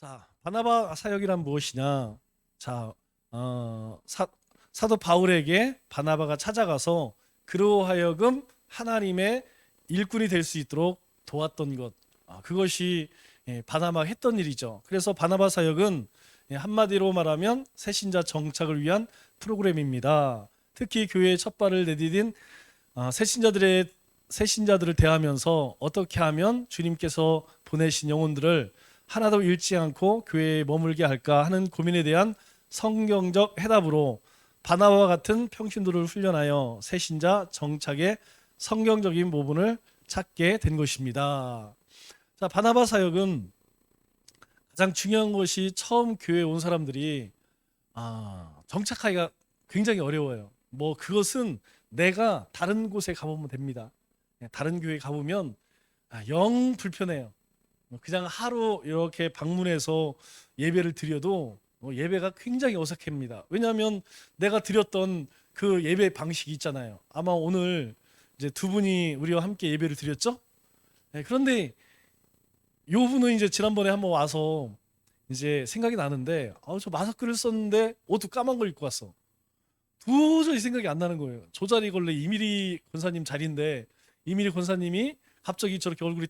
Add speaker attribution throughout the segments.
Speaker 1: 자, 바나바 사역이란 무엇이냐? 자, 사도 바울에게 바나바가 찾아가서 그로 하여금 하나님의 일꾼이 될 수 있도록 도왔던 것, 그것이 바나바가 했던 일이죠. 그래서 바나바 사역은 한마디로 말하면 새신자 정착을 위한 프로그램입니다. 특히 교회의 첫 발을 내디딘 새신자들을 대하면서 어떻게 하면 주님께서 보내신 영혼들을 하나도 잃지 않고 교회에 머물게 할까 하는 고민에 대한 성경적 해답으로 바나바와 같은 평신도를 훈련하여 새신자 정착의 성경적인 모분을 찾게 된 것입니다. 자, 바나바 사역은 가장 중요한 것이 처음 교회에 온 사람들이 정착하기가 굉장히 어려워요. 그것은 내가 다른 곳에 가보면 됩니다. 다른 교회 가보면 영 불편해요. 그냥 하루 이렇게 방문해서 예배를 드려도 예배가 굉장히 어색합니다. 왜냐하면 내가 드렸던 그 예배 방식이 있잖아요. 아마 오늘 이제 두 분이 우리와 함께 예배를 드렸죠? 그런데 요 분은 이제 지난번에 한번 와서 이제 생각이 나는데 저 마스크를 썼는데 옷도 까만 걸 입고 왔어. 도저히 생각이 안 나는 거예요. 저 자리 원래 이미리 권사님 자리인데 이미리 권사님이 갑자기 저렇게 얼굴이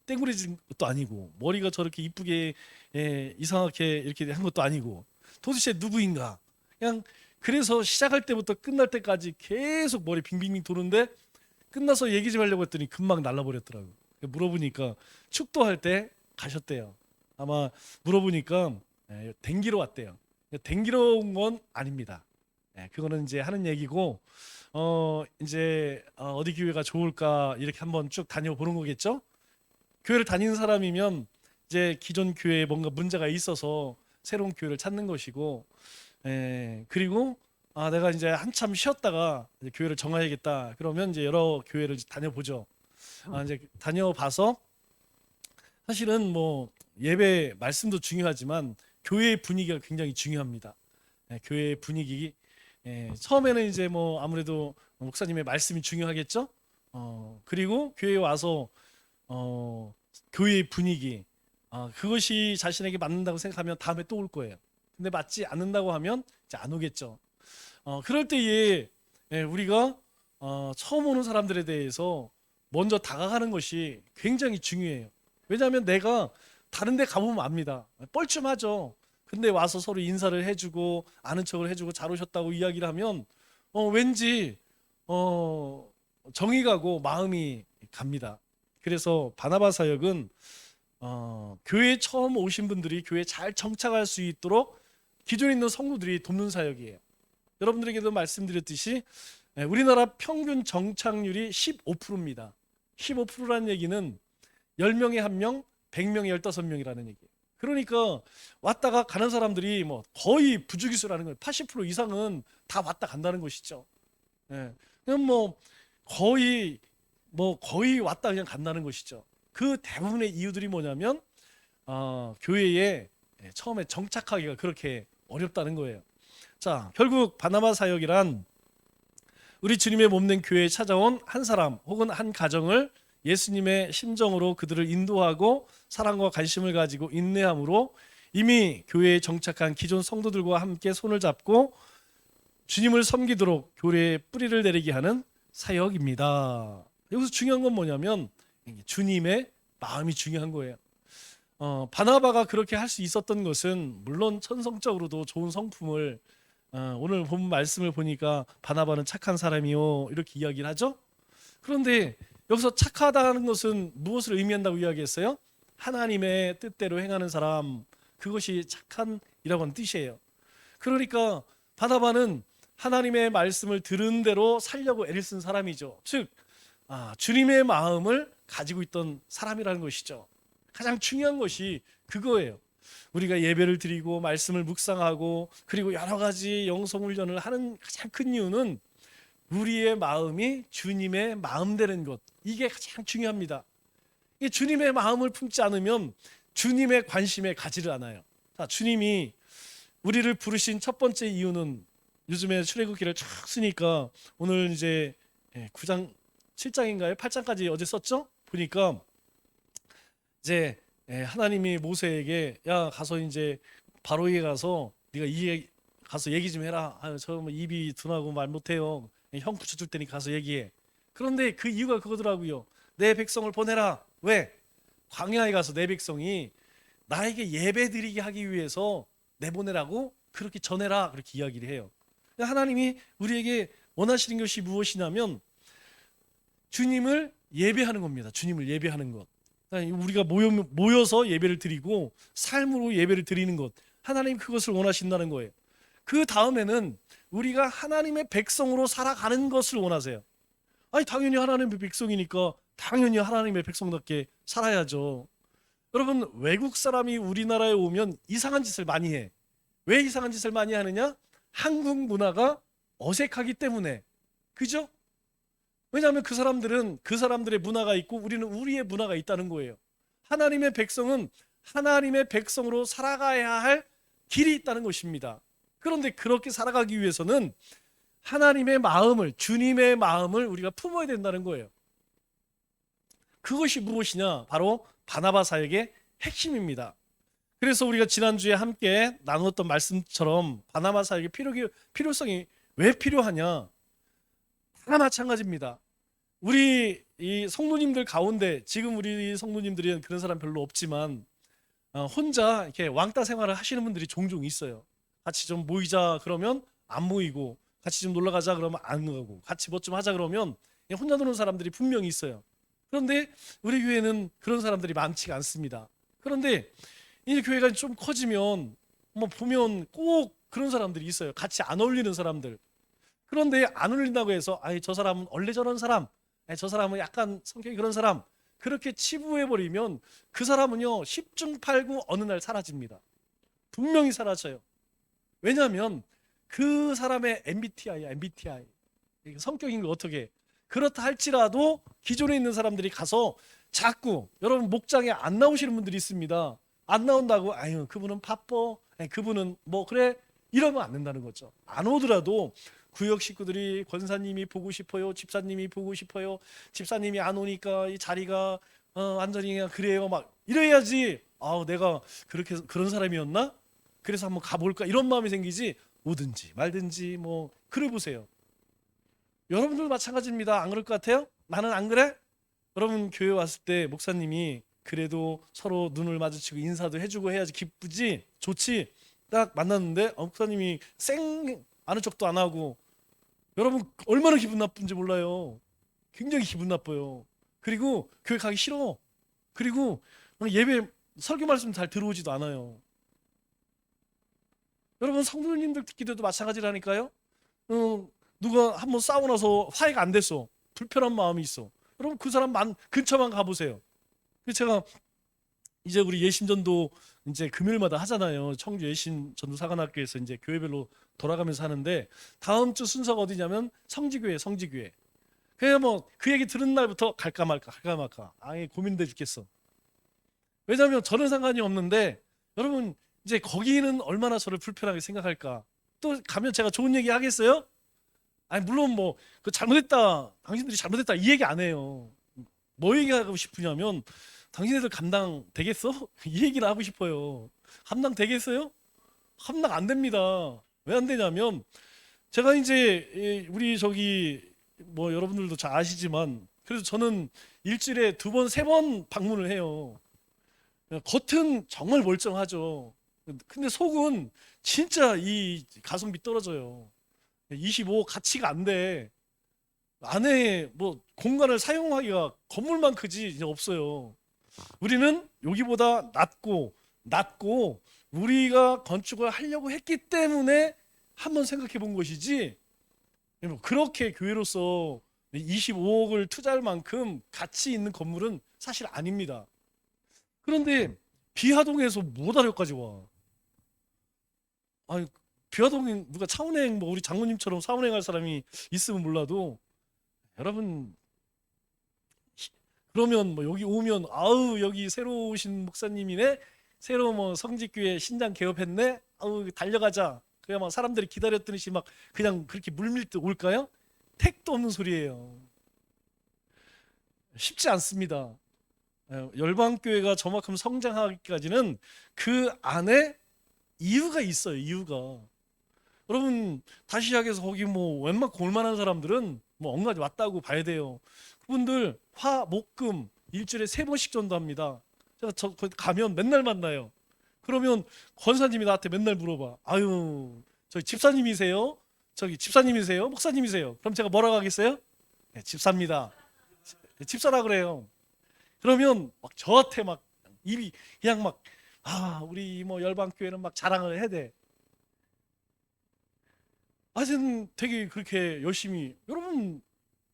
Speaker 1: 땡그레진 것도 아니고 머리가 저렇게 이쁘게 이상하게 이렇게 한 것도 아니고 도대체 누구인가? 그냥 그래서 시작할 때부터 끝날 때까지 계속 머리 빙빙빙 도는데 끝나서 얘기 좀 하려고 했더니 금방 날라버렸더라고. 물어보니까 축도할 때 가셨대요. 아마 물어보니까 댕기러 왔대요. 댕기러 온 건 아닙니다. 그거는 이제 하는 얘기고 이제 어디 교회가 좋을까 이렇게 한번 쭉 다녀보는 거겠죠. 교회를 다니는 사람이면 이제 기존 교회에 뭔가 문제가 있어서 새로운 교회를 찾는 것이고, 그리고 내가 이제 한참 쉬었다가 이제 교회를 정해야겠다. 그러면 이제 여러 교회를 이제 다녀보죠. 이제 다녀봐서 사실은 예배 말씀도 중요하지만 교회의 분위기가 굉장히 중요합니다. 교회의 분위기. 처음에는 이제 아무래도 목사님의 말씀이 중요하겠죠. 그리고 교회에 와서 교회의 분위기, 그것이 자신에게 맞는다고 생각하면 다음에 또 올 거예요. 근데 맞지 않는다고 하면 이제 안 오겠죠. 그럴 때에 우리가 처음 오는 사람들에 대해서 먼저 다가가는 것이 굉장히 중요해요. 왜냐하면 내가 다른 데 가보면 압니다. 뻘쭘하죠. 근데 와서 서로 인사를 해주고 아는 척을 해주고 잘 오셨다고 이야기를 하면 왠지 정이 가고 마음이 갑니다. 그래서 바나바 사역은 교회에 처음 오신 분들이 교회에 잘 정착할 수 있도록 기존에 있는 성도들이 돕는 사역이에요. 여러분들에게도 말씀드렸듯이 우리나라 평균 정착률이 15%입니다. 15%라는 얘기는 10명에 1명, 100명에 15명이라는 얘기예요. 그러니까 왔다가 가는 사람들이 거의 부주기수라는 거예요. 80% 이상은 다 왔다 간다는 것이죠. 그냥 거의 왔다 그냥 간다는 것이죠. 그 대부분의 이유들이 뭐냐면 교회에 처음에 정착하기가 그렇게 어렵다는 거예요. 자, 결국 바나바 사역이란 우리 주님의 몸된 교회에 찾아온 한 사람 혹은 한 가정을 예수님의 심정으로 그들을 인도하고 사랑과 관심을 가지고 인내함으로 이미 교회에 정착한 기존 성도들과 함께 손을 잡고 주님을 섬기도록 교회에 뿌리를 내리게 하는 사역입니다. 여기서 중요한 건 뭐냐면 주님의 마음이 중요한 거예요. 바나바가 그렇게 할 수 있었던 것은 물론 천성적으로도 좋은 성품을 오늘 본 말씀을 보니까 바나바는 착한 사람이요 이렇게 이야기를 하죠. 그런데 여기서 착하다는 것은 무엇을 의미한다고 이야기했어요? 하나님의 뜻대로 행하는 사람, 그것이 착한이라고 하는 뜻이에요. 그러니까 바나바는 하나님의 말씀을 들은 대로 살려고 애를 쓴 사람이죠. 즉 주님의 마음을 가지고 있던 사람이라는 것이죠. 가장 중요한 것이 그거예요. 우리가 예배를 드리고 말씀을 묵상하고 그리고 여러 가지 영성 훈련을 하는 가장 큰 이유는 우리의 마음이 주님의 마음 되는 것, 이게 가장 중요합니다. 이 주님의 마음을 품지 않으면 주님의 관심에 가지를 않아요. 자, 주님이 우리를 부르신 첫 번째 이유는 요즘에 출애굽기를 쫙 쓰니까 오늘 이제 9장 7장인가요? 8장까지 어제 썼죠? 보니까 이제 하나님이 모세에게 야 가서 이제 바로에게 가서 네가 가서 얘기 좀 해라. 저 뭐 입이 둔하고 말 못해요. 형 붙여줄 테니 가서 얘기해. 그런데 그 이유가 그거더라고요. 내 백성을 보내라. 왜? 광야에 가서 내 백성이 나에게 예배드리게 하기 위해서 내보내라고 그렇게 전해라. 그렇게 이야기를 해요. 하나님이 우리에게 원하시는 것이 무엇이냐면 주님을 예배하는 겁니다. 주님을 예배하는 것. 우리가 모여서 예배를 드리고 삶으로 예배를 드리는 것. 하나님 그것을 원하신다는 거예요. 그 다음에는 우리가 하나님의 백성으로 살아가는 것을 원하세요. 아니 당연히 하나님의 백성이니까 당연히 하나님의 백성답게 살아야죠. 여러분 외국 사람이 우리나라에 오면 이상한 짓을 많이 해. 왜 이상한 짓을 많이 하느냐? 한국 문화가 어색하기 때문에. 그죠? 왜냐하면 그 사람들은 그 사람들의 문화가 있고 우리는 우리의 문화가 있다는 거예요. 하나님의 백성은 하나님의 백성으로 살아가야 할 길이 있다는 것입니다. 그런데 그렇게 살아가기 위해서는 하나님의 마음을, 주님의 마음을 우리가 품어야 된다는 거예요. 그것이 무엇이냐? 바로 바나바 사역의 핵심입니다. 그래서 우리가 지난주에 함께 나누었던 말씀처럼 바나바 사역의 필요성이 왜 필요하냐? 다 마찬가지입니다. 우리 이 성도님들 가운데 지금 우리 성도님들은 그런 사람 별로 없지만 혼자 이렇게 왕따 생활을 하시는 분들이 종종 있어요. 같이 좀 모이자 그러면 안 모이고, 같이 좀 놀러 가자 그러면 안 가고, 같이 뭐 좀 하자 그러면 혼자 노는 사람들이 분명히 있어요. 그런데 우리 교회는 그런 사람들이 많지가 않습니다. 그런데 이제 교회가 좀 커지면 뭐 보면 꼭 그런 사람들이 있어요. 같이 안 어울리는 사람들. 그런데 안 어울린다고 해서 아니 저 사람은 원래 저런 사람, 아니, 저 사람은 약간 성격이 그런 사람, 그렇게 치부해버리면 그 사람은요 10중 8구 어느 날 사라집니다. 분명히 사라져요. 왜냐하면 그 사람의 MBTI야, MBTI. 성격인 거 어떻게? 그렇다 할지라도 기존에 있는 사람들이 가서 자꾸 여러분 목장에 안 나오시는 분들이 있습니다. 안 나온다고 아유 그분은 바빠, 아니, 그분은 뭐 그래 이러면 안 된다는 거죠. 안 오더라도 구역 식구들이 권사님이 보고 싶어요, 집사님이 보고 싶어요, 집사님이 안 오니까 이 자리가 완전히 그냥 그래요 막 이래야지. 내가 그렇게 그런 사람이었나? 그래서 한번 가볼까 이런 마음이 생기지. 오든지 말든지 뭐 그래 보세요. 여러분들 마찬가지입니다. 안 그럴 것 같아요? 나는 안 그래? 여러분 교회 왔을 때 목사님이 그래도 서로 눈을 마주치고 인사도 해주고 해야지 기쁘지, 좋지. 딱 만났는데 목사님이 쌩 아는 척도 안 하고, 여러분 얼마나 기분 나쁜지 몰라요. 굉장히 기분 나빠요. 그리고 교회 가기 싫어. 그리고 예배 설교 말씀 잘 들어오지도 않아요. 여러분 성도님들 듣기도 마찬가지라니까요. 누가 한번 싸우고 나서 화해가 안 됐어. 불편한 마음이 있어. 여러분 그 사람 근처만 가보세요. 제가 이제 우리 예심전도 이제 금요일마다 하잖아요. 청주 예심전도 사관학교에서 이제 교회별로 돌아가면서 하는데 다음 주 순서가 어디냐면 성지교회. 그냥 뭐 그 얘기 들은 날부터 갈까 말까. 아예 고민돼 죽겠어. 왜냐하면 저는 상관이 없는데 여러분 이제 거기는 얼마나 저를 불편하게 생각할까. 또 가면 제가 좋은 얘기 하겠어요? 아니 물론 뭐 그 잘못했다, 당신들이 잘못했다 이 얘기 안 해요. 뭐 얘기하고 싶으냐면 당신들 감당 되겠어? 이 얘기를 하고 싶어요. 감당 되겠어요? 감당 안 됩니다. 왜 안 되냐면 제가 이제 우리 저기 뭐 여러분들도 잘 아시지만 그래서 저는 일주일에 2번, 3번 방문을 해요. 겉은 정말 멀쩡하죠. 근데 속은 진짜 이 가성비 떨어져요. 25 가치가 안 돼. 안에 뭐 공간을 사용하기가 건물만 크지 이제 없어요. 우리는 여기보다 낮고 우리가 건축을 하려고 했기 때문에 한번 생각해 본 것이지 그렇게 교회로서 25억을 투자할 만큼 가치 있는 건물은 사실 아닙니다. 그런데 비하동에서 모다려까지 와. 아니 비하동에 누가 차은행 뭐 우리 장모님처럼 사은행 할 사람이 있으면 몰라도 여러분 그러면 뭐 여기 오면 아우 여기 새로 오신 목사님이네, 새로 뭐 성직교회 신장 개업했네, 아우 달려가자. 그냥 막 사람들이 기다렸더니 막 그냥 그렇게 물밀듯 올까요? 택도 없는 소리예요. 쉽지 않습니다. 열방교회가 저만큼 성장하기까지는 그 안에 이유가 있어요. 이유가. 여러분 다시 시작해서 거기 뭐 웬만 골만한 사람들은 뭐 엉가지 왔다고 봐야 돼요. 그분들 화, 목, 금 일주일에 3번씩 전도합니다. 제가 거기 가면 맨날 만나요. 그러면 권사님이 나한테 맨날 물어봐. 아유, 저기 집사님이세요? 저기 집사님이세요? 목사님이세요? 그럼 제가 뭐라고 하겠어요? 네, 집사입니다. 집사라 그래요. 그러면 막 저한테 막 입이 그냥 막 우리 뭐 열방교회는 막 자랑을 해야 돼. 하여튼 되게 그렇게 열심히 여러분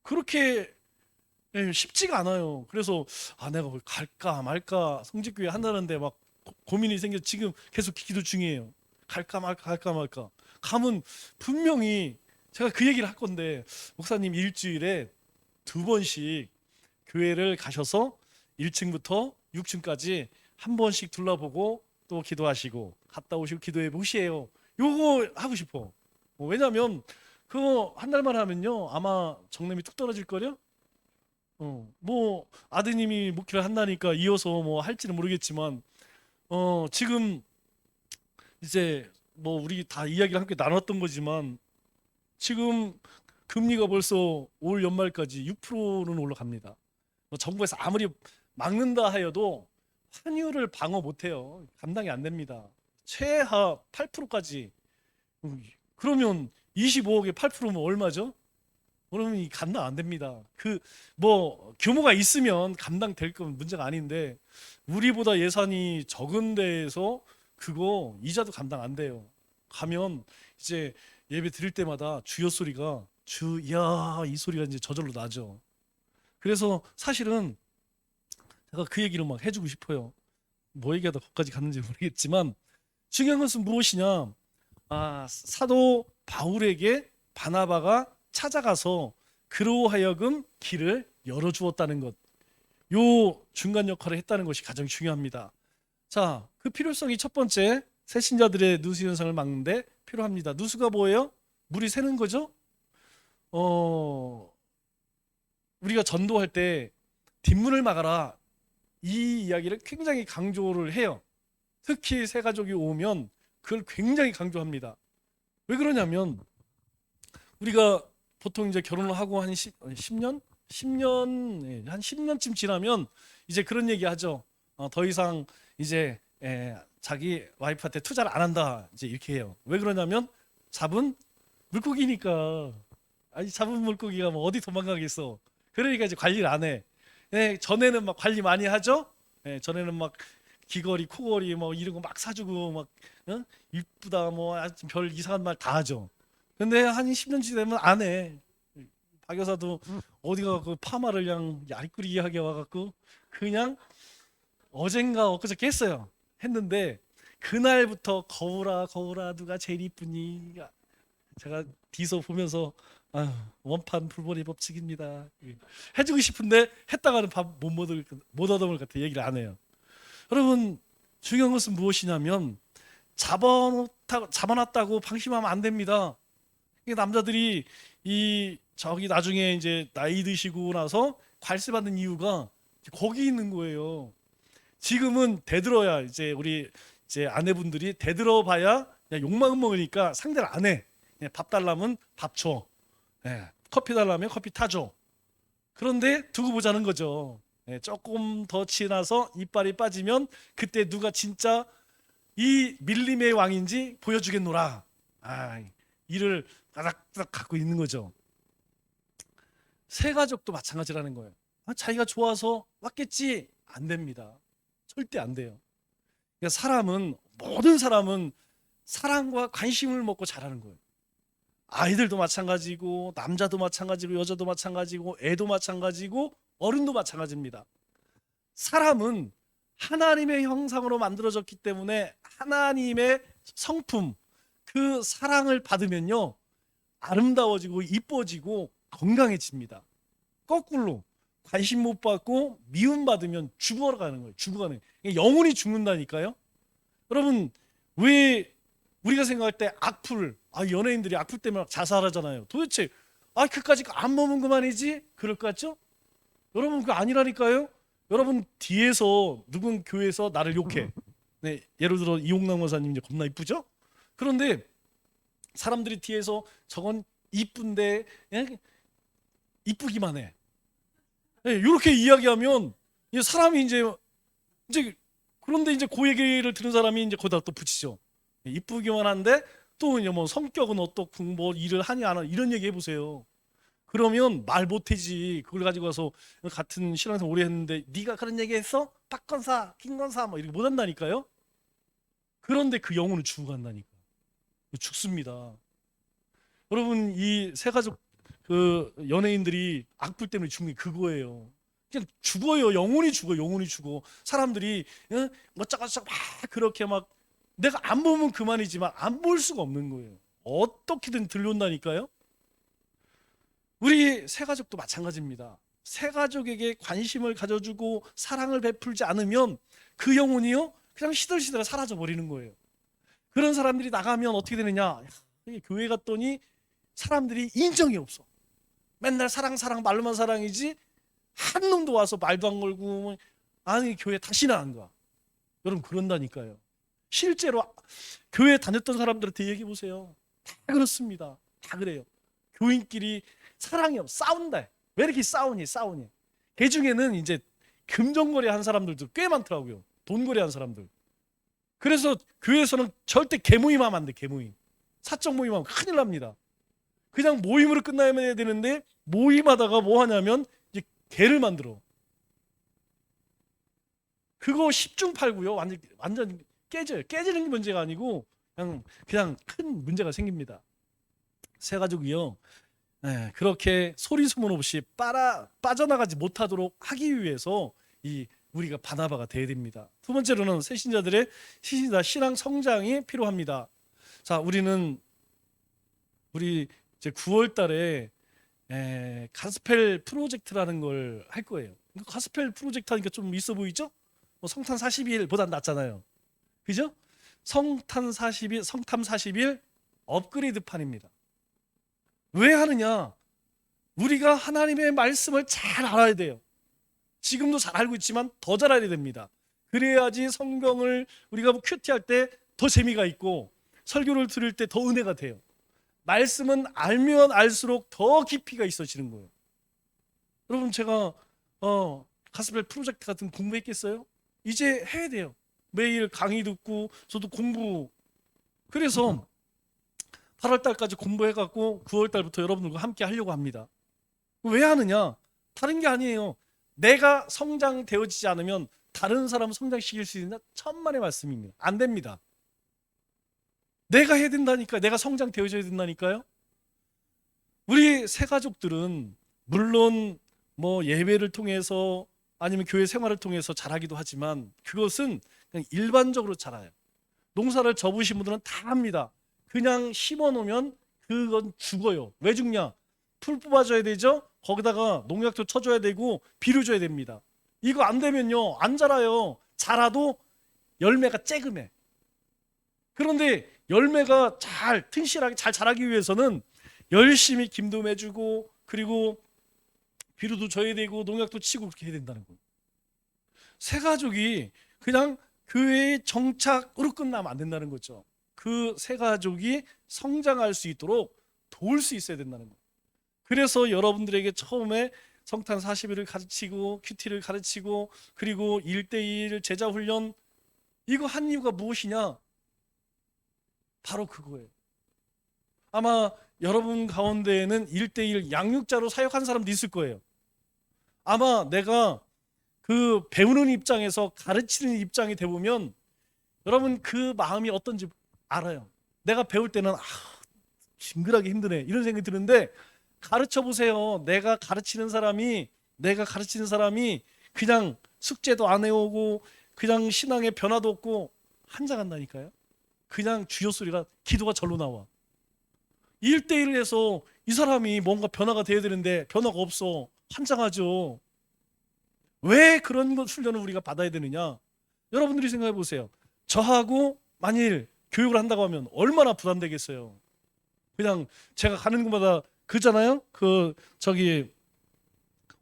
Speaker 1: 그렇게 쉽지가 않아요. 그래서 내가 거기 갈까 말까 성직교회 한다는데 막 고민이 생겨 지금 계속 기도 중이에요. 갈까 말까 갈까 말까. 가면 분명히 제가 그 얘기를 할 건데 목사님 일주일에 2번씩 교회를 가셔서 1층부터 6층까지 한 번씩 둘러보고 또 기도하시고 갔다 오시고 기도해 보시에요. 요거 하고 싶어. 왜냐면 그거 한 달만 하면요 아마 정념이 뚝 떨어질 거요. 뭐 아드님이 목회를 한다니까 이어서 뭐 할지는 모르겠지만 지금 이제 뭐 우리 다 이야기를 함께 나눴던 거지만 지금 금리가 벌써 올 연말까지 6%는 올라갑니다. 정부에서 아무리 막는다 하여도 환율을 방어 못해요. 감당이 안 됩니다. 최하 8%까지. 그러면 25억에 8%면 얼마죠? 그러면 이 감당 안 됩니다. 그 뭐 규모가 있으면 감당될 건 문제가 아닌데 우리보다 예산이 적은 데에서 그거 이자도 감당 안 돼요. 가면 이제 예배 드릴 때마다 주여 소리가 주야 이 소리가 이제 저절로 나죠. 그래서 사실은 제가 그 얘기를 막 해주고 싶어요. 뭐 얘기하다 거기까지 갔는지 모르겠지만 중요한 것은 무엇이냐? 사도 바울에게 바나바가 찾아가서 그로 하여금 길을 열어주었다는 것. 요 중간 역할을 했다는 것이 가장 중요합니다. 자, 그 필요성이 첫 번째 새신자들의 누수 현상을 막는데 필요합니다. 누수가 뭐예요? 물이 새는 거죠? 우리가 전도할 때 뒷문을 막아라 이 이야기를 굉장히 강조를 해요. 특히 새 가족이 오면 그걸 굉장히 강조합니다. 왜 그러냐면 우리가 보통 이제 결혼을 하고 한 10년? 10년, 한 10년쯤 지나면 이제 그런 얘기 하죠. 더 이상 이제 자기 와이프한테 투자를 안 한다. 이제 이렇게 해요. 왜 그러냐면 잡은 물고기니까. 아니 잡은 물고기가 뭐 어디 도망가겠어. 그러니까 이제 관리를 안 해. 전에는 막 관리 많이 하죠. 전에는 막 귀걸이, 코걸이 뭐 이런 거 막 사주고 막 이쁘다 뭐 별 이상한 말 다 하죠. 근데 한 10년쯤 되면 안 해. 박 여사도 어디가 그 파마를 그냥 야리꾸리하게 와갖고 그냥 어젠가 엊그저께 했어요. 했는데 그날부터 거울아 거울아 누가 제일 이쁘니? 제가 뒤서 보면서 원판 불벌이 법칙입니다. 해주고 싶은데 했다가는 밥 못 얻어먹을 것 같아. 얘기를 안 해요. 여러분 중요한 것은 무엇이냐면 잡아놨다고 방심하면 안 됩니다. 이게 남자들이 저기 나중에 이제 나이 드시고 나서 괄세 받는 이유가 거기 있는 거예요. 지금은 대들어야 이제 우리 이제 아내분들이 대들어봐야 욕만 먹으니까 상대를 안 해. 밥 달라면 밥 줘. 커피 달라면 커피 타줘. 그런데 두고 보자는 거죠. 조금 더 지나서 이빨이 빠지면 그때 누가 진짜 이 밀림의 왕인지 보여주겠노라. 이를 따닥따닥 갖고 있는 거죠. 새 가족도 마찬가지라는 거예요. 자기가 좋아서 왔겠지? 안 됩니다. 절대 안 돼요. 그러니까 모든 사람은 사랑과 관심을 먹고 자라는 거예요. 아이들도 마찬가지고 남자도 마찬가지고 여자도 마찬가지고 애도 마찬가지고 어른도 마찬가지입니다. 사람은 하나님의 형상으로 만들어졌기 때문에 하나님의 성품 그 사랑을 받으면요 아름다워지고 이뻐지고 건강해집니다. 거꾸로 관심 못 받고 미움 받으면 죽어가는 거예요. 죽어가는 거예요. 영혼이 죽는다니까요. 여러분 왜 우리가 생각할 때 악플 연예인들이 악플 때문에 자살하잖아요. 도대체 그까짓 거 안 먹으면 그만이지? 그럴 것 같죠? 여러분 그거 아니라니까요. 여러분 뒤에서 누군 교회에서 나를 욕해. 네, 예를 들어 이용남 원사님 이제 겁나 이쁘죠? 그런데 사람들이 뒤에서 저건 이쁜데 예? 이쁘기만 해. 네, 이렇게 이야기하면 이 사람이 이제 그런데 이제 그 얘기를 들은 사람이 이제 거기다 또 붙이죠. 예, 이쁘기만 한데 또 이제 뭐 성격은 어떻고 뭐 일을 하냐 안 하냐 이런 얘기 해보세요. 그러면 말 못하지. 그걸 가지고 와서 같은 신앙생활 오래 했는데 네가 그런 얘기했어? 박건사, 김건사 뭐 이렇게 못한다니까요. 그런데 그 영혼은 죽어간다니까. 죽습니다. 여러분 이 세 가족 그 연예인들이 악플 때문에 죽는 게 그거예요. 그냥 죽어요. 영혼이 죽어. 영혼이 죽어. 사람들이 어쩌고저쩌고 막 그렇게 막 내가 안 보면 그만이지만 안 볼 수가 없는 거예요. 어떻게든 들려온다니까요. 우리 새 가족도 마찬가지입니다. 새 가족에게 관심을 가져주고 사랑을 베풀지 않으면 그 영혼이요 그냥 시들시들 사라져 버리는 거예요. 그런 사람들이 나가면 어떻게 되느냐? 야, 교회 갔더니 사람들이 인정이 없어. 맨날 사랑 사랑 말로만 사랑이지 한 놈도 와서 말도 안 걸고 아니 교회 다시는 안 가. 여러분 그런다니까요. 실제로 교회 다녔던 사람들한테 얘기해 보세요. 다 그렇습니다. 다 그래요. 교인끼리 사랑이 없어. 싸운다. 왜 이렇게 싸우니? 그 중에는 이제 금전거래 한 사람들도 꽤 많더라고요. 돈거래 한 사람들. 그래서 교회에서는 절대 개모임하면 안 돼. 개모임. 사적 모임하면 큰일 납니다. 그냥 모임으로 끝나야 되는데 모임하다가 뭐 하냐면 이제 개를 만들어. 그거 10중 8구요. 완전 깨져요. 깨지는 게 문제가 아니고 그냥 큰 문제가 생깁니다. 새 가족이요. 네, 그렇게 소리 소문 없이 빠져나가지 못하도록 하기 위해서 우리가 바나바가 돼야 됩니다. 두 번째로는 새신자들의 신앙 성장이 필요합니다. 자, 우리 이제 9월 달에 가스펠 프로젝트라는 걸 할 거예요. 가스펠 프로젝트 하니까 좀 있어 보이죠? 뭐 성탄 40일보단 낫잖아요. 그죠? 성탐 40일 업그레이드판입니다. 왜 하느냐? 우리가 하나님의 말씀을 잘 알아야 돼요. 지금도 잘 알고 있지만 더 잘 알아야 됩니다. 그래야지 성경을 우리가 큐티할 때 더 재미가 있고 설교를 들을 때 더 은혜가 돼요. 말씀은 알면 알수록 더 깊이가 있어지는 거예요. 여러분 제가 가스펠 프로젝트 같은 공부했겠어요? 이제 해야 돼요. 매일 강의 듣고 저도 공부. 그래서 8월 달까지 공부해갖고 9월 달부터 여러분들과 함께 하려고 합니다. 왜 하느냐? 다른 게 아니에요. 내가 성장되어지지 않으면 다른 사람 성장시킬 수 있는 천만의 말씀입니다. 안 됩니다. 내가 해야 된다니까요. 내가 성장되어져야 된다니까요. 우리 새 가족들은 물론 뭐 예배를 통해서 아니면 교회 생활을 통해서 자라기도 하지만 그것은 그냥 일반적으로 자라요. 농사를 접으신 분들은 다 합니다. 그냥 심어 놓으면 그건 죽어요. 왜 죽냐? 풀 뽑아줘야 되죠. 거기다가 농약도 쳐줘야 되고 비료 줘야 됩니다. 이거 안 되면요 안 자라요. 자라도 열매가 쬐금해. 그런데 열매가 잘 튼실하게 잘 자라기 위해서는 열심히 김도 매주고 그리고 비료도 줘야 되고 농약도 치고 그렇게 해야 된다는 거예요. 새 가족이 그냥 교회의 정착으로 끝나면 안 된다는 거죠. 그 새 가족이 성장할 수 있도록 도울 수 있어야 된다는 거예요. 그래서 여러분들에게 처음에 성탄 40일을 가르치고 큐티를 가르치고 그리고 1대1 제자 훈련 이거 한 이유가 무엇이냐? 바로 그거예요. 아마 여러분 가운데에는 1대1 양육자로 사역한 사람도 있을 거예요. 아마 내가 그 배우는 입장에서 가르치는 입장이 되보면 여러분 그 마음이 어떤지 알아요. 내가 배울 때는 징그하게 힘드네 이런 생각이 드는데 가르쳐 보세요. 내가 가르치는 사람이 그냥 숙제도 안 해오고 그냥 신앙에 변화도 없고 한장한다니까요. 그냥 주여 소리가 기도가 절로 나와. 1대1을 해서 이 사람이 뭔가 변화가 돼야 되는데 변화가 없어. 한장하죠. 왜 그런 것 훈련을 우리가 받아야 되느냐? 여러분들이 생각해 보세요. 저하고 만일 교육을 한다고 하면 얼마나 부담되겠어요. 그냥 제가 가는 곳마다 그잖아요. 그 저기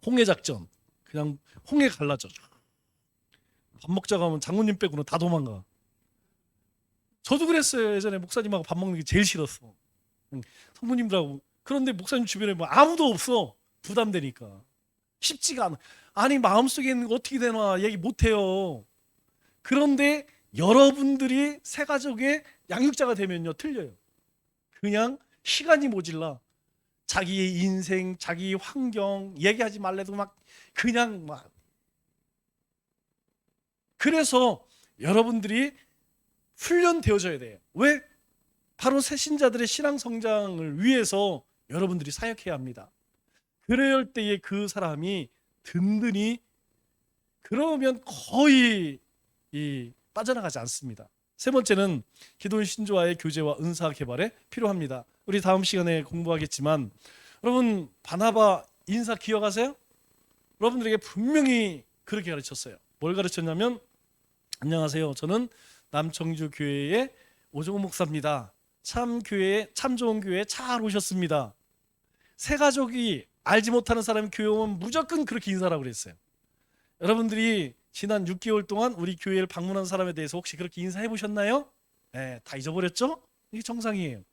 Speaker 1: 홍해 작전. 그냥 홍해 갈라져. 밥 먹자 가면 장모님 빼고는 다 도망가. 저도 그랬어요. 예전에 목사님하고 밥 먹는 게 제일 싫었어. 성부님들하고. 그런데 목사님 주변에 뭐 아무도 없어. 부담되니까. 쉽지가 않아. 아니 마음속에 있는 거 어떻게 되나 얘기 못해요. 그런데 여러분들이 새 가족의 양육자가 되면요 틀려요. 그냥 시간이 모질라. 자기의 인생, 자기 환경 얘기하지 말래도 막 그냥 막. 그래서 여러분들이 훈련되어져야 돼요. 왜? 바로 새신자들의 신앙 성장을 위해서 여러분들이 사역해야 합니다. 그럴 때에 그 사람이 든든히, 그러면 거의 빠져나가지 않습니다. 세 번째는 기도원 신조와의 교제와 은사 개발에 필요합니다. 우리 다음 시간에 공부하겠지만 여러분 바나바 인사 기억하세요? 여러분들에게 분명히 그렇게 가르쳤어요. 뭘 가르쳤냐면 안녕하세요. 저는 남청주 교회의 오종훈 목사입니다. 참 좋은 교회에 잘 오셨습니다. 새 가족이 알지 못하는 사람이 교회 오면 무조건 그렇게 인사하라고 그랬어요. 여러분들이 지난 6개월 동안 우리 교회를 방문한 사람에 대해서 혹시 그렇게 인사해 보셨나요? 네, 다 잊어버렸죠? 이게 정상이에요.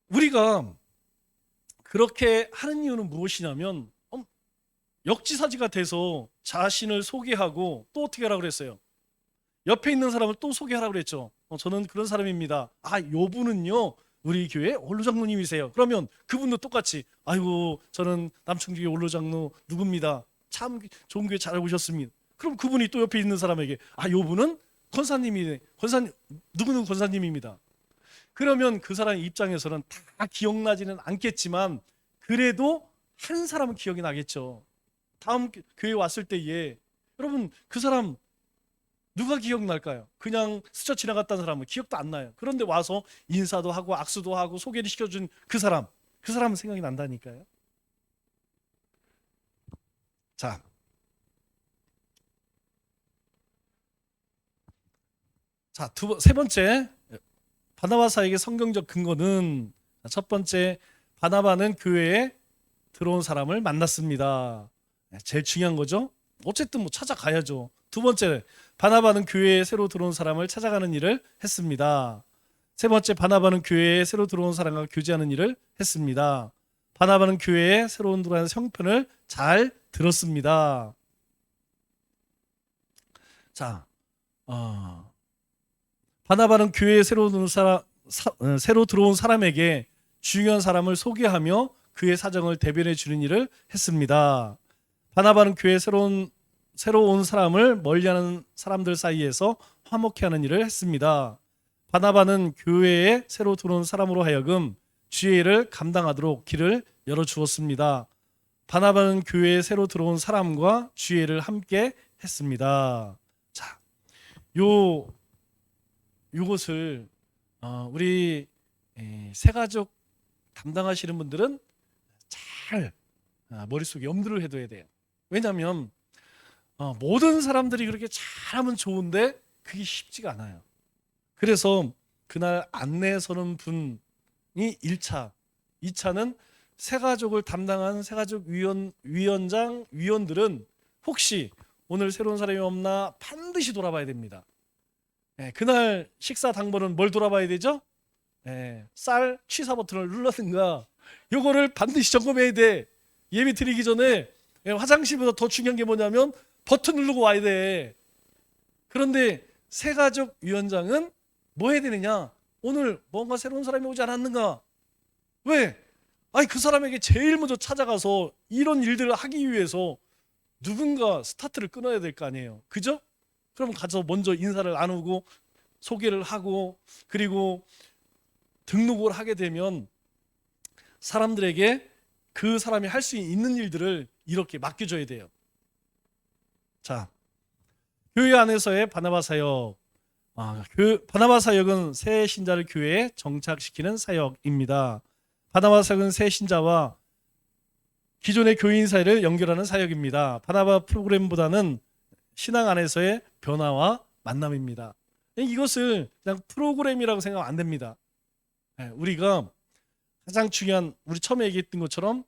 Speaker 1: 우리가 그렇게 하는 이유는 무엇이냐면 역지사지가 돼서 자신을 소개하고 또 어떻게 하라고 그랬어요? 옆에 있는 사람을 또 소개하라고 그랬죠. 저는 그런 사람입니다. 아, 요 분은요 우리 교회 원로장로님이세요. 그러면 그분도 똑같이 아이고 저는 남청주교회 원로장로 누굽니다. 참 좋은 교회 잘 오셨습니다. 그럼 그분이 또 옆에 있는 사람에게 아, 요 분은 권사님이 누구는 권사님입니다. 그러면 그 사람 입장에서는 다 기억나지는 않겠지만 그래도 한 사람은 기억이 나겠죠. 다음 교회 왔을 때에 여러분 그 사람 누가 기억날까요? 그냥 스쳐 지나갔다는 사람은 기억도 안 나요. 그런데 와서 인사도 하고 악수도 하고 소개를 시켜준 그 사람은 생각이 난다니까요. 자, 세 번째 바나바 사역의 성경적 근거는 첫 번째 바나바는 교회에 들어온 사람을 만났습니다. 제일 중요한 거죠. 어쨌든 뭐 찾아가야죠. 두 번째 바나바는 교회에 새로 들어온 사람을 찾아가는 일을 했습니다. 세 번째 바나바는 교회에 새로 들어온 사람과 교제하는 일을 했습니다. 바나바는 교회에 새로 들어온 형편을 잘 들었습니다. 자, 바나바는 교회에 새로 들어온 사람에게 중요한 사람을 소개하며 그의 사정을 대변해 주는 일을 했습니다. 바나바는 교회에 새로 온 사람을 멀리하는 사람들 사이에서 화목해 하는 일을 했습니다. 바나바는 교회에 새로 들어온 사람으로 하여금 주의 일을 감당하도록 길을 열어주었습니다. 바나바는 교회에 새로 들어온 사람과 주의 일을 함께 했습니다. 자, 요것을 우리 새가족 담당하시는 분들은 잘 머릿속에 염두를 해둬야 돼요. 왜냐하면 모든 사람들이 그렇게 잘하면 좋은데 그게 쉽지가 않아요. 그래서 그날 안내에 서는 분이 1차, 2차는 새가족을 담당한 새가족 위원들은 혹시 오늘 새로운 사람이 없나 반드시 돌아봐야 됩니다. 그날 식사 당번은 뭘 돌아봐야 되죠? 쌀 취사 버튼을 눌렀는가, 요거를 반드시 점검해야 돼. 예배 드리기 전에 화장실보다 더 중요한 게 뭐냐면 버튼 누르고 와야 돼. 그런데 새가족 위원장은 뭐 해야 되느냐? 오늘 뭔가 새로운 사람이 오지 않았는가? 왜? 아니 그 사람에게 제일 먼저 찾아가서 이런 일들을 하기 위해서 누군가 스타트를 끊어야 될 거 아니에요. 그죠? 그럼 가서 먼저 인사를 나누고 소개를 하고 그리고 등록을 하게 되면 사람들에게 그 사람이 할 수 있는 일들을 이렇게 맡겨줘야 돼요. 자, 교회 안에서의 바나바 사역. 바나바 사역은 새 신자를 교회에 정착시키는 사역입니다. 바나바 사역은 새 신자와 기존의 교인 사이를 연결하는 사역입니다. 바나바 프로그램보다는 신앙 안에서의 변화와 만남입니다. 이것을 그냥 프로그램이라고 생각하면 안 됩니다. 우리가 가장 중요한, 우리 처음에 얘기했던 것처럼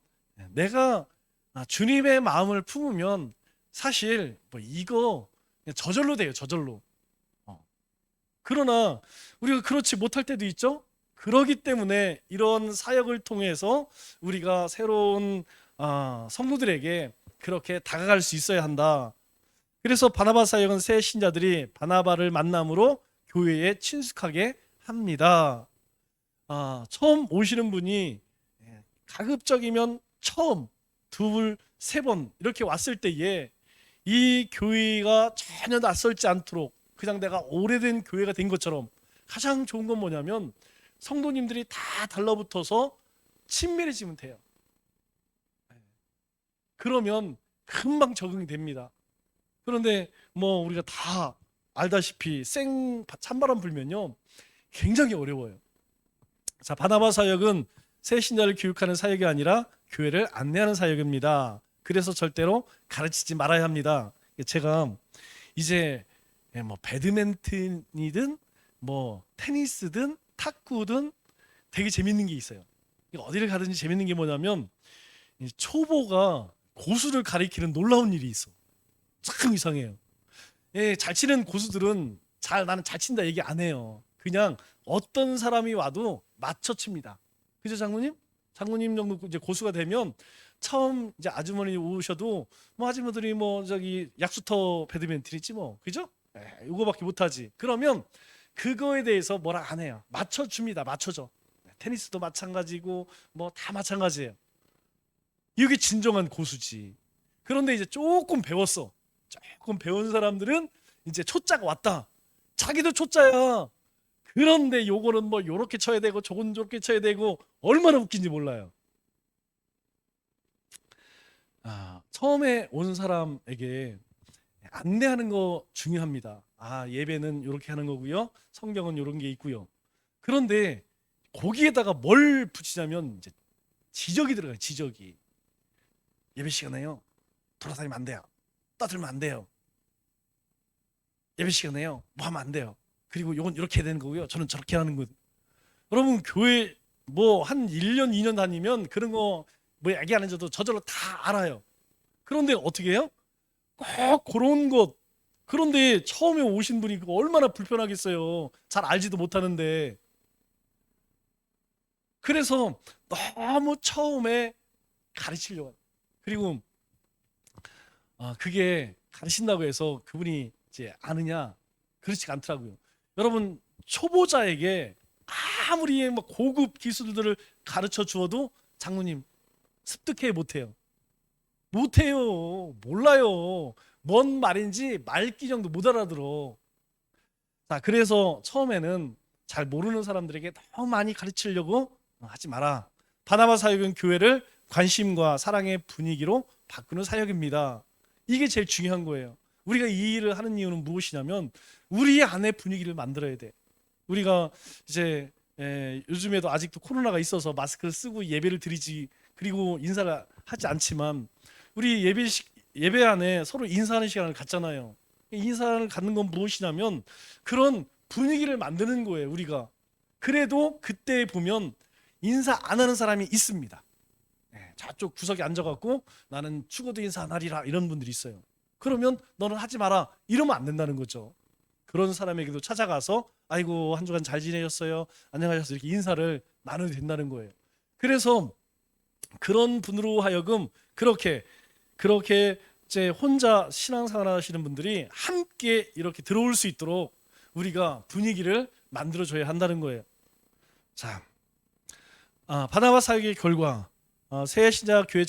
Speaker 1: 내가 주님의 마음을 품으면 사실 뭐 이거 그냥 저절로 돼요, 저절로. 어. 그러나 우리가 그렇지 못할 때도 있죠. 그러기 때문에 이런 사역을 통해서 우리가 새로운 성도들에게 그렇게 다가갈 수 있어야 한다. 그래서 바나바 사역은 새 신자들이 바나바를 만남으로 교회에 친숙하게 합니다. 처음 오시는 분이 가급적이면 처음 둘, 세 번 이렇게 왔을 때에 이 교회가 전혀 낯설지 않도록 그냥 내가 오래된 교회가 된 것처럼 가장 좋은 건 뭐냐면 성도님들이 다 달라붙어서 친밀해지면 돼요. 그러면 금방 적응이 됩니다. 그런데 뭐 우리가 다 알다시피 생 찬바람 불면요 굉장히 어려워요. 자, 바나바 사역은 새 신자를 교육하는 사역이 아니라 교회를 안내하는 사역입니다. 그래서 절대로 가르치지 말아야 합니다. 제가 이제 뭐 배드민턴이든 뭐 테니스든 탁구든 되게 재밌는 게 있어요. 어디를 가든지 재밌는 게 뭐냐면 이 초보가 고수를 가리키는 놀라운 일이 있어. 참 이상해요. 잘 치는 고수들은 나는 잘 친다 얘기 안 해요. 그냥 어떤 사람이 와도 맞춰 칩니다. 그죠, 장모님? 장모님 정도 이제 고수가 되면 처음 이제 아주머니 오셔도 뭐 아주머니들이 뭐 저기 약수터 배드민턴 있지 뭐, 그죠? 이거밖에 못하지. 그러면 그거에 대해서 뭐라 안 해요. 맞춰줍니다. 맞춰줘. 테니스도 마찬가지고 뭐 다 마찬가지예요. 이게 진정한 고수지. 그런데 이제 조금 배웠어. 조금 배운 사람들은 이제 초짜가 왔다. 자기도 초짜야. 그런데 요거는 뭐 요렇게 쳐야 되고 저건 저렇게 쳐야 되고 얼마나 웃긴지 몰라요. 처음에 온 사람에게 안내하는 거 중요합니다. 예배는 이렇게 하는 거고요. 성경은 이런 게 있고요. 그런데 거기에다가 뭘 붙이냐면 이제 지적이 들어가요. 지적이. 예배 시간에요. 돌아다니면 안 돼요. 떠들면 안 돼요. 예배 시간에요. 뭐 하면 안 돼요. 그리고 이건 이렇게 해야 되는 거고요. 저는 저렇게 하는 거. 여러분 교회 뭐 한 1년 2년 다니면 그런 거 뭐 얘기 안 해줘도 저절로 다 알아요. 그런데 어떻게 해요? 꼭 그런 것. 그런데 처음에 오신 분이 그거 얼마나 불편하겠어요. 잘 알지도 못하는데. 그래서 너무 처음에 가르치려고 해요. 그리고 그게 가르친다고 해서 그분이 이제 아느냐? 그렇지 않더라고요. 여러분 초보자에게 아무리 뭐 고급 기술들을 가르쳐 주어도 장로님 습득해 못해요. 못해요. 몰라요. 뭔 말인지 말귀 정도 못 알아들어. 자, 그래서 처음에는 잘 모르는 사람들에게 너무 많이 가르치려고 하지 마라. 바나바 사역은 교회를 관심과 사랑의 분위기로 바꾸는 사역입니다. 이게 제일 중요한 거예요. 우리가 이 일을 하는 이유는 무엇이냐면 우리 안에 분위기를 만들어야 돼. 우리가 이제 요즘에도 아직도 코로나가 있어서 마스크를 쓰고 예배를 드리지 그리고 인사를 하지 않지만 우리 예배 안에 서로 인사하는 시간을 갖잖아요. 인사를 갖는 건 무엇이냐면 그런 분위기를 만드는 거예요. 우리가 그래도 그때 보면 인사 안 하는 사람이 있습니다. 저쪽 구석에 앉아갖고 나는 죽어도 인사 안 하리라 이런 분들이 있어요. 그러면 너는 하지 마라 이러면 안 된다는 거죠. 그런 사람에게도 찾아가서 아이고 한 주간 잘 지내셨어요? 안녕하셨어요? 이렇게 인사를 나눠도 된다는 거예요. 그래서 그런 분으로 하여금 그렇게 이제 혼자 신앙생활 하시는 분들이 함께 이렇게 들어올 수 있도록 우리가 분위기를 만들어줘야 한다는 거예요. 자, 바나바 사역의 결과 새 신자 교회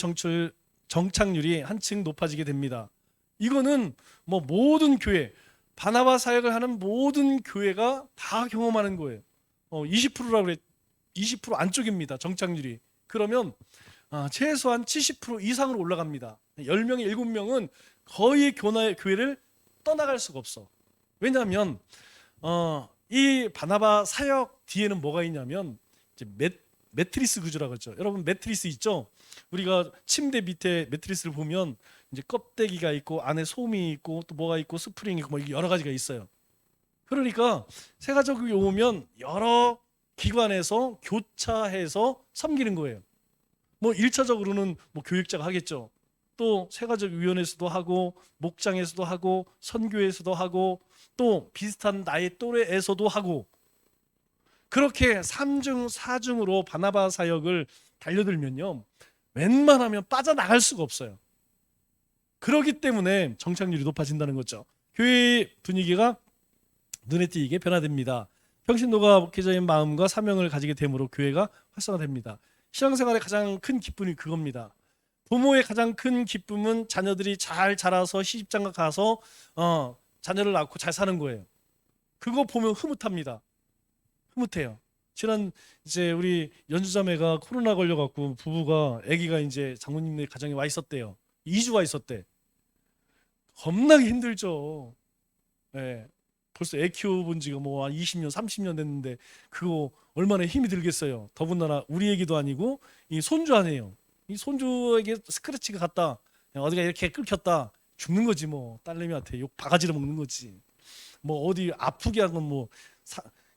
Speaker 1: 정착률이 한층 높아지게 됩니다. 이거는 뭐 모든 교회 바나바 사역을 하는 모든 교회가 다 경험하는 거예요. 20%라고 그래. 20% 안쪽입니다. 정착률이. 그러면 최소한 70% 이상으로 올라갑니다. 10명에 7명은 거의 교회를 떠나갈 수가 없어. 왜냐하면 이 바나바 사역 뒤에는 뭐가 있냐면 이제 매트리스 구조라고 하죠. 여러분 매트리스 있죠? 우리가 침대 밑에 매트리스를 보면 이제 껍데기가 있고 안에 솜이 있고 또 뭐가 있고 스프링이 있고 뭐 여러 가지가 있어요. 그러니까 새 가족이 오면 여러 기관에서 교차해서 섬기는 거예요. 뭐 1차적으로는 뭐 교육자가 하겠죠. 또 세가족위원회에서도 하고 목장에서도 하고 선교에서도 하고 또 비슷한 나의 또래에서도 하고 그렇게 3중 4중으로 바나바 사역을 달려들면요 웬만하면 빠져나갈 수가 없어요. 그렇기 때문에 정착률이 높아진다는 거죠. 교회의 분위기가 눈에 띄게 변화됩니다. 평신도가 목회자의 마음과 사명을 가지게 되므로 교회가 활성화됩니다. 신앙생활의 가장 큰 기쁨이 그겁니다. 부모의 가장 큰 기쁨은 자녀들이 잘 자라서 시집장가 가서 자녀를 낳고 잘 사는 거예요. 그거 보면 흐뭇합니다. 흐뭇해요. 지난 이제 우리 연주자매가 코로나 걸려갖고 부부가 아기가 이제 장모님네 가정에 와 있었대요. 2주 와 있었대. 겁나게 힘들죠. 예. 벌써 애 키워본 지가 뭐 한 20년, 30년 됐는데 그거 얼마나 힘이 들겠어요. 더군다나 우리 애기도 아니고 이 손주 아니에요. 이 손주에게 스크래치가 갔다, 어디가 이렇게 끊겼다, 죽는 거지 뭐. 딸내미한테 욕 바가지로 먹는 거지. 뭐 어디 아프게 하건 뭐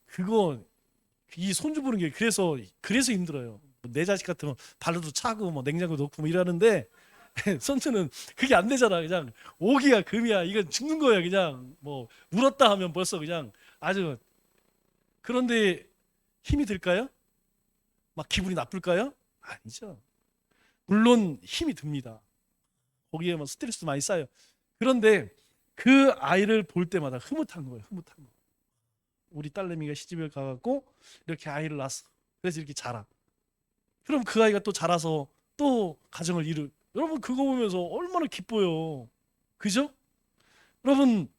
Speaker 1: 그거 이 손주 보는 게 그래서 힘들어요. 내 자식 같으면 발로도 차고 뭐 냉장고 넣고 뭐 이러는데 손주는 그게 안 되잖아. 그냥 오기야 금이야. 이건 죽는 거야. 그냥 뭐 울었다 하면 벌써 그냥 아주. 그런데 힘이 들까요? 막 기분이 나쁠까요? 아니죠. 물론 힘이 듭니다. 거기에 뭐 스트레스 많이 쌓여. 그런데 그 아이를 볼 때마다 흐뭇한 거예요. 흐뭇한 거. 우리 딸내미가 시집을 가갖고 이렇게 아이를 낳았어. 그래서 이렇게 자라. 그럼 그 아이가 또 자라서 또 가정을 이루. 여러분 그거 보면서 얼마나 기뻐요. 그죠? 여러분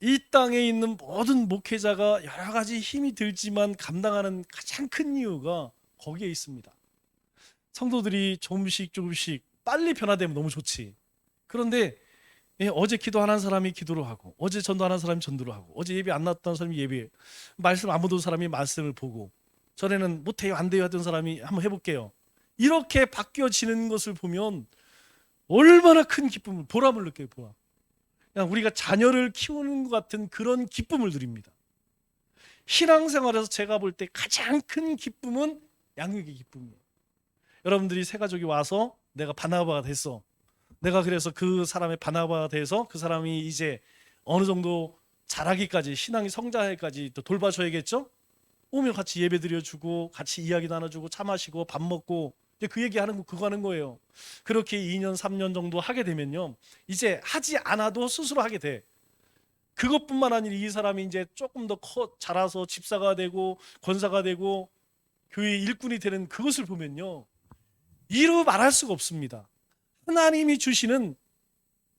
Speaker 1: 이 땅에 있는 모든 목회자가 여러 가지 힘이 들지만 감당하는 가장 큰 이유가 거기에 있습니다. 성도들이 조금씩 빨리 변화되면 너무 좋지. 그런데 어제 기도하는 사람이 기도를 하고, 어제 전도하는 사람이 전도를 하고, 어제 예배 안 나왔던 사람이 예배, 말씀 안 보던 사람이 말씀을 보고, 전에는 못해요 안 돼요 하던 사람이 한번 해볼게요. 이렇게 바뀌어지는 것을 보면 얼마나 큰 기쁨을, 보람을 느껴요. 보람. 그냥 우리가 자녀를 키우는 것 같은 그런 기쁨을 누립니다. 신앙생활에서 제가 볼 때 가장 큰 기쁨은 양육의 기쁨이에요. 여러분들이 새 가족이 와서 내가 바나바가 됐어. 내가 그래서 그 사람의 바나바가 돼서 그 사람이 이제 어느 정도 자라기까지, 신앙이 성장하기까지 또 돌봐줘야겠죠? 오면 같이 예배 드려주고 같이 이야기 나눠주고 차 마시고 밥 먹고 이제 그 얘기하는 거 그거 하는 거예요. 그렇게 2년 3년 정도 하게 되면요 이제 하지 않아도 스스로 하게 돼. 그것뿐만 아니라 이 사람이 이제 조금 더 자라서 집사가 되고 권사가 되고 교회 일꾼이 되는 그것을 보면요 이루 말할 수가 없습니다. 하나님이 주시는,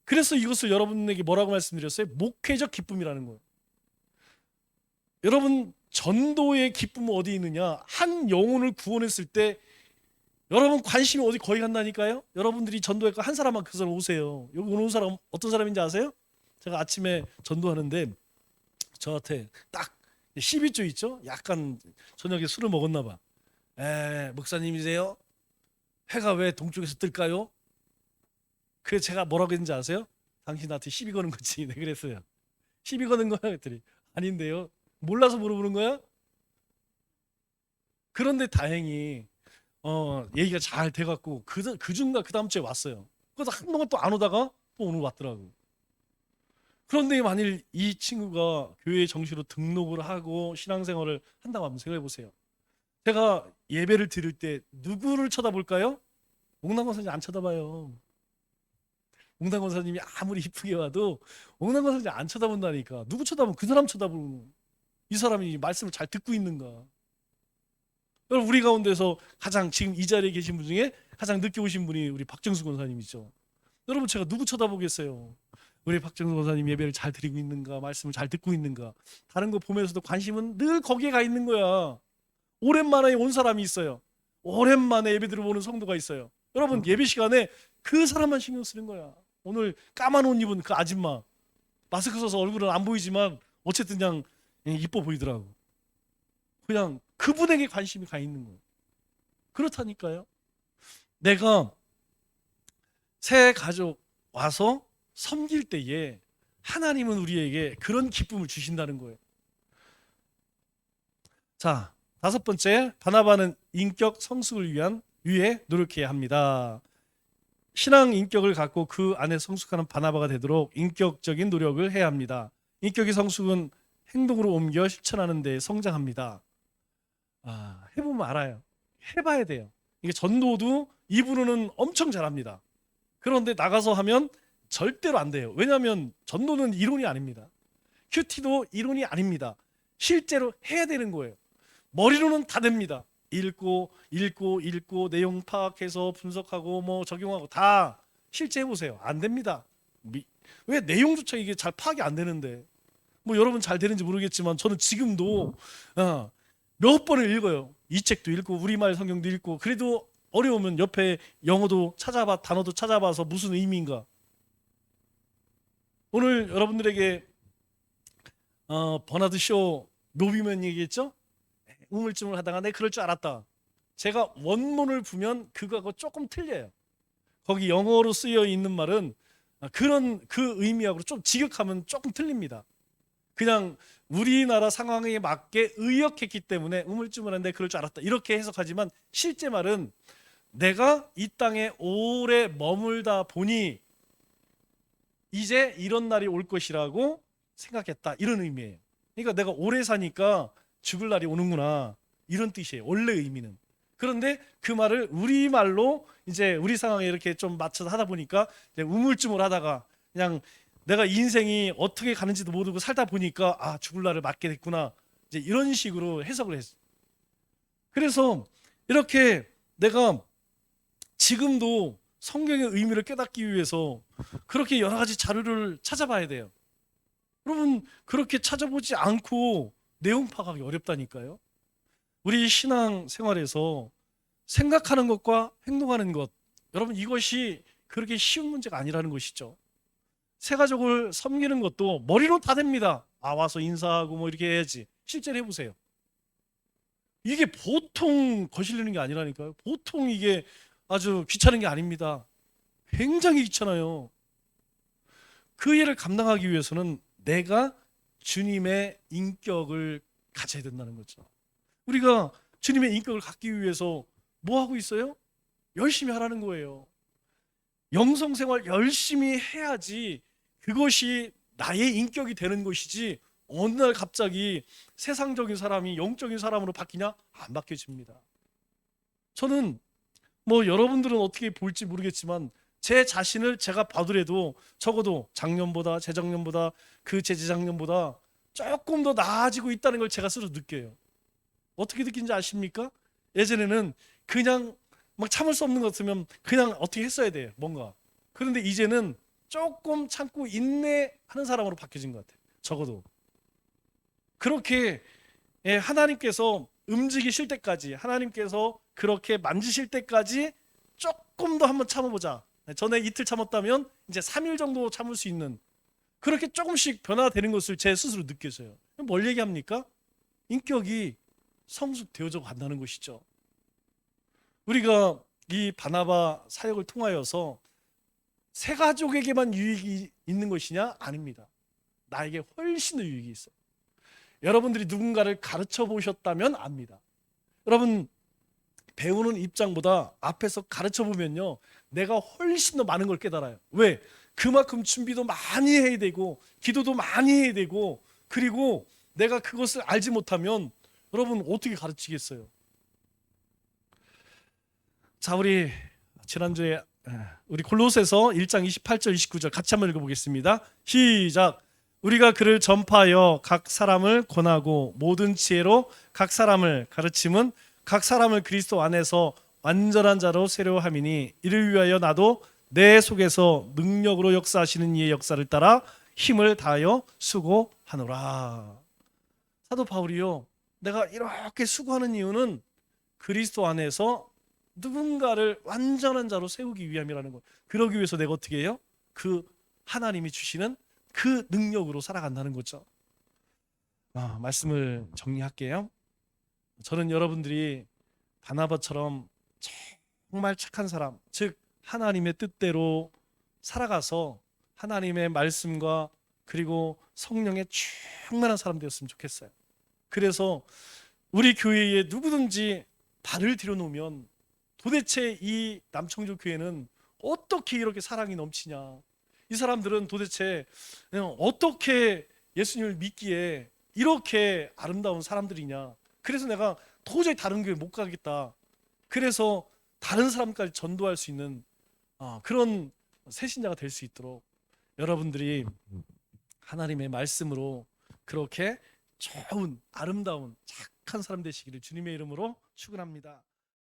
Speaker 1: 그래서 이것을 여러분에게 뭐라고 말씀드렸어요? 목회적 기쁨이라는 거예요. 여러분 전도의 기쁨은 어디 있느냐? 한 영혼을 구원했을 때 여러분 관심이 어디 거기 간다니까요. 여러분들이 전도했고 한 사람만 그 사람 오세요. 여기 오는 사람 어떤 사람인지 아세요? 제가 아침에 전도하는데 저한테 딱 12조 있죠? 약간 저녁에 술을 먹었나 봐. 목사님이세요? 해가 왜 동쪽에서 뜰까요? 그래서 제가 뭐라고 했는지 아세요? 당신 나한테 시비 거는 거지. 네, 그랬어요. 시비 거는 거야? 그랬더니 아닌데요. 몰라서 물어보는 거야? 그런데 다행히 얘기가 잘 돼갖고 그 중간 그 다음 주에 왔어요. 그래서 한동안 또 안 오다가 또 오늘 왔더라고. 그런데 만일 이 친구가 교회 정시로 등록을 하고 신앙생활을 한다고 한번 생각해 보세요. 제가 예배를 드릴 때 누구를 쳐다볼까요? 옥남 권사님 안 쳐다봐요. 옥남 권사님이 아무리 이쁘게 와도 옥남 권사님 안 쳐다본다니까. 누구 쳐다보면 그 사람 쳐다보는, 이 사람이 말씀을 잘 듣고 있는가. 여러분 우리 가운데서 가장 지금 이 자리에 계신 분 중에 가장 늦게 오신 분이 우리 박정수 권사님이죠. 여러분 제가 누구 쳐다보겠어요? 우리 박정수 권사님 예배를 잘 드리고 있는가, 말씀을 잘 듣고 있는가. 다른 거 보면서도 관심은 늘 거기에 가 있는 거야. 오랜만에 온 사람이 있어요. 오랜만에 예배 들어보는 성도가 있어요. 여러분 예배 시간에 그 사람만 신경 쓰는 거야. 오늘 까만 옷 입은 그 아줌마, 마스크 써서 얼굴은 안 보이지만 어쨌든 그냥 이뻐 보이더라고. 그냥 그분에게 관심이 가 있는 거예요. 그렇다니까요. 내가 새 가족 와서 섬길 때에 하나님은 우리에게 그런 기쁨을 주신다는 거예요. 자, 5번째, 바나바는 인격 성숙을 위해 노력해야 합니다. 신앙 인격을 갖고 그 안에 성숙하는 바나바가 되도록 인격적인 노력을 해야 합니다. 인격의 성숙은 행동으로 옮겨 실천하는 데 성장합니다. 해보면 알아요. 해봐야 돼요. 이게 전도도 입으로는 엄청 잘합니다. 그런데 나가서 하면 절대로 안 돼요. 왜냐하면 전도는 이론이 아닙니다. 큐티도 이론이 아닙니다. 실제로 해야 되는 거예요. 머리로는 다 됩니다. 읽고 내용 파악해서 분석하고 뭐 적용하고 다 실제 해보세요. 안 됩니다. 왜 내용조차 이게 잘 파악이 안 되는데, 뭐 여러분 잘 되는지 모르겠지만 저는 지금도 몇 번을 읽어요. 이 책도 읽고 우리말 성경도 읽고, 그래도 어려우면 옆에 영어도 찾아봐, 단어도 찾아봐서 무슨 의미인가. 오늘 여러분들에게 버나드 쇼 노비면 얘기했죠? 우물쭈물 하다가 내 그럴 줄 알았다. 제가 원문을 보면 그거하고 조금 틀려요. 거기 영어로 쓰여 있는 말은 그런 그 의미하고 좀 직역하면 조금 틀립니다. 그냥 우리나라 상황에 맞게 의역했기 때문에 우물쭈물한데 그럴 줄 알았다 이렇게 해석하지만, 실제 말은 내가 이 땅에 오래 머물다 보니 이제 이런 날이 올 것이라고 생각했다, 이런 의미예요. 그러니까 내가 오래 사니까 죽을 날이 오는구나, 이런 뜻이에요, 원래 의미는. 그런데 그 말을 우리말로 이제 우리 상황에 이렇게 좀 맞춰서 하다 보니까 우물쭈물 하다가 그냥 내가 인생이 어떻게 가는지도 모르고 살다 보니까 죽을 날을 맞게 됐구나, 이제 이런 식으로 해석을 했어요. 그래서 이렇게 내가 지금도 성경의 의미를 깨닫기 위해서 그렇게 여러 가지 자료를 찾아봐야 돼요. 여러분, 그렇게 찾아보지 않고 내용 파악하기 어렵다니까요. 우리 신앙 생활에서 생각하는 것과 행동하는 것, 여러분 이것이 그렇게 쉬운 문제가 아니라는 것이죠. 새 가족을 섬기는 것도 머리로 다 됩니다. 와서 인사하고 뭐 이렇게 해야지. 실제로 해보세요. 이게 보통 거슬리는 게 아니라니까요. 보통 이게 아주 귀찮은 게 아닙니다. 굉장히 귀찮아요. 그 일을 감당하기 위해서는 내가 주님의 인격을 가져야 된다는 거죠. 우리가 주님의 인격을 갖기 위해서 뭐 하고 있어요? 열심히 하라는 거예요. 영성생활 열심히 해야지 그것이 나의 인격이 되는 것이지, 어느 날 갑자기 세상적인 사람이 영적인 사람으로 바뀌냐? 안 바뀌어집니다. 저는 뭐 여러분들은 어떻게 볼지 모르겠지만 제 자신을 제가 봐더라도 적어도 작년보다 재작년보다 그 재재작년보다 조금 더 나아지고 있다는 걸 제가 스스로 느껴요. 어떻게 느낀지 아십니까? 예전에는 그냥 막 참을 수 없는 것 같으면 그냥 어떻게 했어야 돼요, 뭔가. 그런데 이제는 조금 참고 인내하는 사람으로 바뀌어진 것 같아요. 적어도 그렇게 하나님께서 움직이실 때까지, 하나님께서 그렇게 만지실 때까지 조금 더 한번 참아보자. 전에 이틀 참았다면 이제 3일 정도 참을 수 있는, 그렇게 조금씩 변화되는 것을 제 스스로 느껴져요. 뭘 얘기합니까? 인격이 성숙되어져 간다는 것이죠. 우리가 이 바나바 사역을 통하여서 새 가족에게만 유익이 있는 것이냐? 아닙니다. 나에게 훨씬 더 유익이 있어요. 여러분들이 누군가를 가르쳐 보셨다면 압니다. 여러분, 배우는 입장보다 앞에서 가르쳐 보면요, 내가 훨씬 더 많은 걸 깨달아요. 왜? 그만큼 준비도 많이 해야 되고 기도도 많이 해야 되고, 그리고 내가 그것을 알지 못하면 여러분 어떻게 가르치겠어요? 자, 우리 지난주에 우리 골로새서 1장 28절 29절 같이 한번 읽어보겠습니다. 시작. 우리가 그를 전파하여 각 사람을 권하고 모든 지혜로 각 사람을 가르침은 각 사람을 그리스도 안에서 완전한 자로 세려 함이니, 이를 위하여 나도 내 속에서 능력으로 역사하시는 이의 역사를 따라 힘을 다하여 수고하노라. 사도 바울이요, 내가 이렇게 수고하는 이유는 그리스도 안에서 누군가를 완전한 자로 세우기 위함이라는 것. 그러기 위해서 내가 어떻게 해요? 그 하나님이 주시는 그 능력으로 살아간다는 거죠. 말씀을 정리할게요. 저는 여러분들이 바나바처럼 정말 착한 사람, 즉 하나님의 뜻대로 살아가서 하나님의 말씀과 그리고 성령에 충만한 사람 되었으면 좋겠어요. 그래서 우리 교회에 누구든지 발을 들여놓으면 도대체 이 남청주 교회는 어떻게 이렇게 사랑이 넘치냐? 이 사람들은 도대체 어떻게 예수님을 믿기에 이렇게 아름다운 사람들이냐? 그래서 내가 도저히 다른 교회 못 가겠다. 그래서 다른 사람까지 전도할 수 있는 그런 새신자가 될 수 있도록 여러분들이 하나님의 말씀으로 그렇게 좋은 아름다운 착한 사람 되시기를 주님의 이름으로 축원합니다.